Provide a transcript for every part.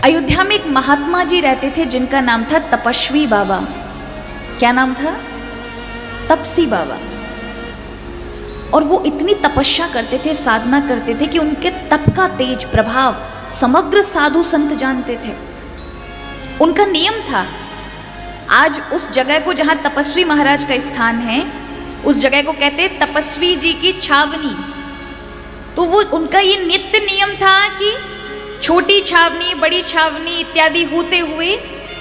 अयोध्या में एक महात्मा जी रहते थे जिनका नाम था तपस्वी बाबा। क्या नाम था? तपसी बाबा। और वो इतनी तपस्या करते थे, साधना करते थे कि उनके तप का तेज प्रभाव समग्र साधु संत जानते थे। उनका नियम था, आज उस जगह को जहाँ तपस्वी महाराज का स्थान है, उस जगह को कहते हैं तपस्वी जी की छावनी। तो वो उनका ये नित्य नियम था कि छोटी छावनी, बड़ी छावनी इत्यादि होते हुए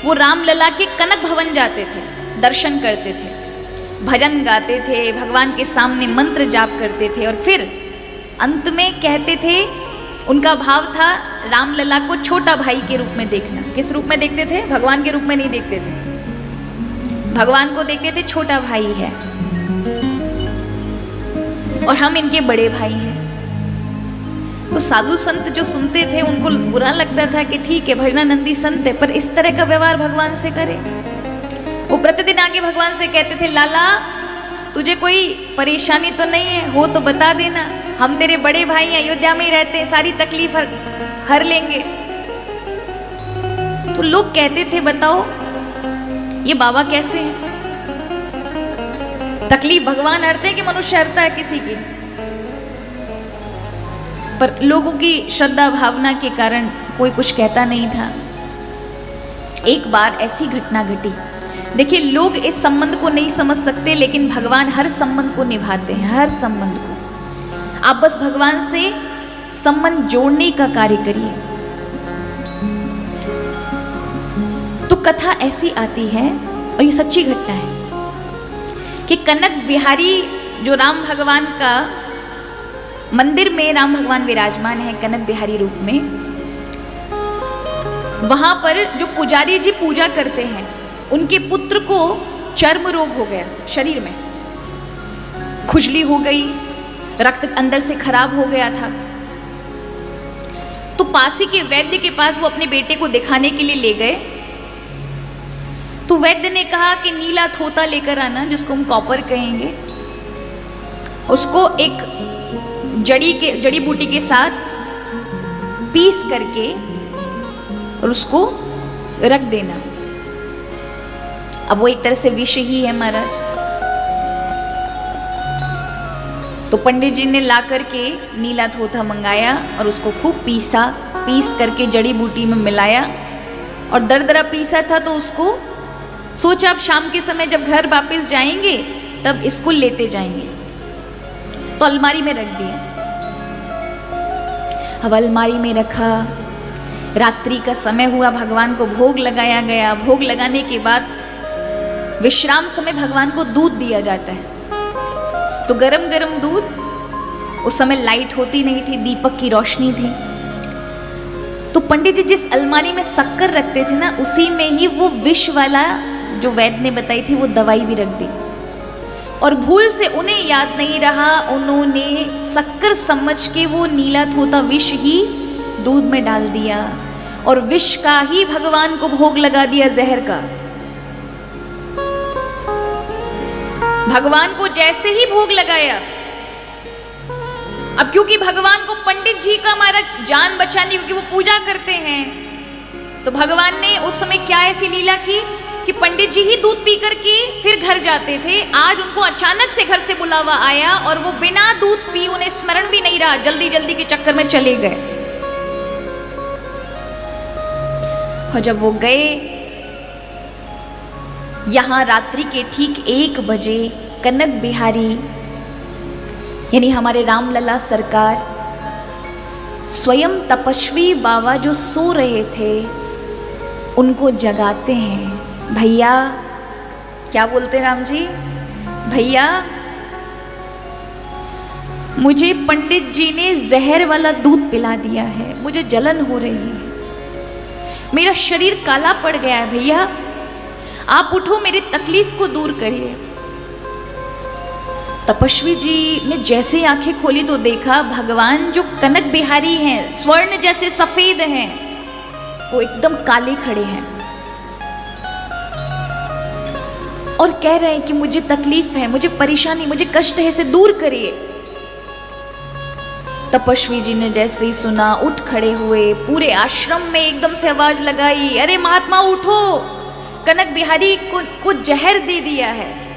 वो रामलला के कनक भवन जाते थे, दर्शन करते थे, भजन गाते थे, भगवान के सामने मंत्र जाप करते थे और फिर अंत में कहते थे, उनका भाव था रामलला को छोटा भाई के रूप में देखना। किस रूप में देखते थे? भगवान के रूप में नहीं देखते थे, भगवान को देखते थे छोटा भाई है और हम इनके बड़े भाई हैं। तो साधु संत जो सुनते थे उनको बुरा लगता था कि ठीक है भजनानंदी संत है, पर इस तरह का व्यवहार भगवान से करे। वो प्रतिदिन आगे भगवान से कहते थे, लाला तुझे कोई परेशानी तो नहीं है, हो तो बता देना, हम तेरे बड़े भाई हैं, अयोध्या में ही रहते हैं, सारी तकलीफ हर लेंगे। तो लोग कहते थे, बताओ ये बाबा कैसे हैं? तकलीफ भगवान हरते हैं कि मनुष्य हरता है किसी की? पर लोगों की श्रद्धा भावना के कारण कोई कुछ कहता नहीं था। एक बार ऐसी घटना घटी। देखिए, लोग इस संबंध को नहीं समझ सकते, लेकिन भगवान हर संबंध को निभाते हैं, हर संबंध को। आप बस भगवान से संबंध जोड़ने का कार्य करिए। तो कथा ऐसी आती है, और ये सच्ची घटना है, कि कनक बिहारी जो राम भगवान का मंदिर में राम भगवान विराजमान है कनक बिहारी रूप में, वहां पर जो पुजारी जी पूजा करते हैं, उनके पुत्र को चर्म रोग हो गया, शरीर में खुजली हो गई, रक्त अंदर से खराब हो गया था। तो पास ही के वैद्य के पास वो अपने बेटे को दिखाने के लिए ले गए। तो वैद्य ने कहा कि नीला थोता लेकर आना, जिसको हम कॉपर कहेंगे, उसको एक जड़ी बूटी के साथ पीस करके और उसको रख देना। अब वो एक तरह से विष ही है महाराज। तो पंडित जी ने ला करके नीला थोथा मंगाया और उसको खूब पीस करके जड़ी बूटी में मिलाया और दरदरा पीसा था। तो उसको सोचा अब शाम के समय जब घर वापस जाएंगे तब इसको लेते जाएंगे, तो अलमारी में रख दिया। अब अलमारी में रखा, रात्रि का समय हुआ, भगवान को भोग लगाया गया। भोग लगाने के बाद विश्राम समय भगवान को दूध दिया जाता है। तो गरम गरम दूध, उस समय लाइट होती नहीं थी, दीपक की रोशनी थी। तो पंडित जी जिस अलमारी में शक्कर रखते थे ना, उसी में ही वो विष वाला जो वैद्य ने बताई थी वो दवाई भी रख दी। और भूल से उन्हें याद नहीं रहा, उन्होंने शक्कर समझ के वो नीला थोथा विष ही दूध में डाल दिया और विष का ही भगवान को भोग लगा दिया, जहर का। भगवान को जैसे ही भोग लगाया, अब क्योंकि भगवान को पंडित जी का हमारा जान बचानी, क्योंकि वो पूजा करते हैं, तो भगवान ने उस समय क्या ऐसी लीला की कि पंडित जी ही दूध पी करके फिर घर जाते थे। आज उनको अचानक से घर से बुलावा आया और वो बिना दूध पी, उन्हें स्मरण भी नहीं रहा, जल्दी जल्दी के चक्कर में चले गए। और जब वो गए, यहां रात्रि के ठीक 1 बजे कनक बिहारी यानी हमारे रामलला सरकार स्वयं तपस्वी बाबा जो सो रहे थे उनको जगाते हैं। भैया, क्या बोलते हैं राम जी? भैया, मुझे पंडित जी ने जहर वाला दूध पिला दिया है, मुझे जलन हो रही है, मेरा शरीर काला पड़ गया है, भैया आप उठो, मेरी तकलीफ को दूर करिए। तपस्वी जी ने जैसे ही आंखें खोली तो देखा भगवान जो कनक बिहारी हैं, स्वर्ण जैसे सफेद हैं, वो एकदम काले खड़े हैं और कह रहे हैं कि मुझे तकलीफ है, मुझे परेशानी, मुझे कष्ट है, इसे दूर करिए। तपस्वी जी ने जैसे ही सुना उठ खड़े हुए, पूरे आश्रम में एकदम से आवाज लगाई, अरे महात्मा उठो, कनक बिहारी को जहर दे दिया है।